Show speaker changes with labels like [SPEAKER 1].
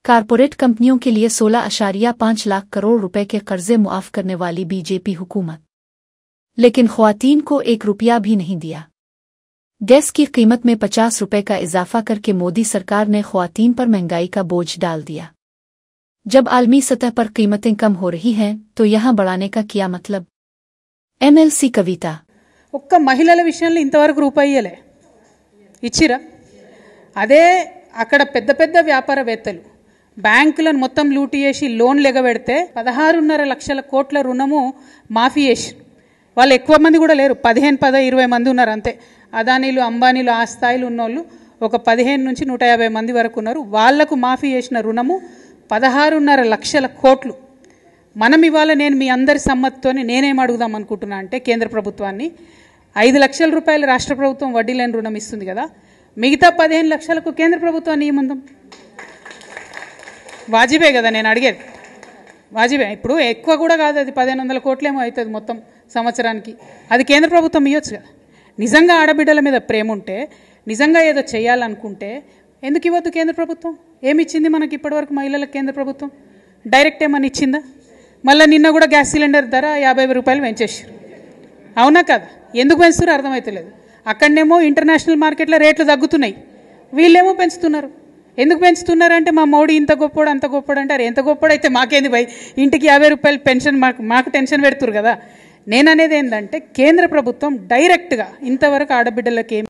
[SPEAKER 1] Corporate कंपनियों के लिए 16.5 लाख करोड़ रुपए के कर्जे मुआफ करने वाली बीजेपी हुकूमत, लेकिन ख्वातीन को 1 रुपया भी नहीं दिया। गैस की कीमत में 50 रुपए का इजाफा करके मोदी सरकार ने ख्वातीन पर महंगाई का बोझ डाल दिया। जब आलमी सतह पर कीमतें कम हो रही हैं तो यहां बढ़ाने का क्या मतलब? MLC कविता
[SPEAKER 2] ఒక్క మహిళల విషయంలో ఇంతవరకు రూపాయి ఇయ్యలే ఇచ్చిరా? అదే అక్కడ పెద్ద పెద్ద వ్యాపారవేత్తలు బ్యాంకులను మొత్తం లూటీ చేసి లోన్లు ఎగబెడితే 16.5 లక్షల కోట్ల రుణము మాఫీ చేసి, వాళ్ళు ఎక్కువ మంది కూడా లేరు, 15-20 మంది ఉన్నారు అంతే. అదానీలు అంబానీలు ఆ స్థాయిలో ఉన్నోళ్ళు ఒక 15 నుంచి 150 మంది వరకు ఉన్నారు. వాళ్లకు మాఫీ చేసిన రుణము 16.5 లక్షల కోట్లు. మనం ఇవాళ నేను మీ అందరి సమ్మతితోనే నేనేం అడుగుదాం అనుకుంటున్నా అంటే కేంద్ర ప్రభుత్వాన్ని 5 లక్షల రూపాయలు రాష్ట్ర ప్రభుత్వం వడ్డీ లేని రుణం ఇస్తుంది కదా, మిగతా 15 లక్షలకు కేంద్ర ప్రభుత్వాన్ని ఇవ్వమందాం. వాజిబే కదా నేను అడిగేది, వాజిబే. ఇప్పుడు ఎక్కువ కూడా కాదు, అది 1500 కోట్లేమో అవుతుంది మొత్తం సంవత్సరానికి. అది కేంద్ర ప్రభుత్వం ఇవ్వచ్చు కదా. నిజంగా ఆడబిడ్డల మీద ప్రేమ ఉంటే, నిజంగా ఏదో చేయాలనుకుంటే ఎందుకు ఇవ్వద్దు కేంద్ర ప్రభుత్వం? ఏమి ఇచ్చింది మనకి ఇప్పటివరకు మహిళలకు కేంద్ర ప్రభుత్వం? డైరెక్ట్ ఏమని ఇచ్చిందా? మళ్ళీ నిన్న కూడా గ్యాస్ సిలిండర్ ధర 50 రూపాయలు పెంచేసారు. అవునా కదా? ఎందుకు పెంచుతారో అర్థమవుతలేదు. అక్కడనేమో ఇంటర్నేషనల్ మార్కెట్లో రేట్లు తగ్గుతున్నాయి, వీళ్ళేమో పెంచుతున్నారు. ఎందుకు పెంచుతున్నారంటే మా మోడీ ఇంత గొప్పోడు అంత గొప్పోడు అంటారు. ఎంత గొప్పోడైతే మాకేంది భయ్, ఇంటికి 50 రూపాయలు పెన్షన్ మాకు టెన్షన్ పెడుతురు కదా. నేను అనేది ఏంటంటే కేంద్ర ప్రభుత్వం డైరెక్ట్గా ఇంతవరకు ఆడబిడ్డలకి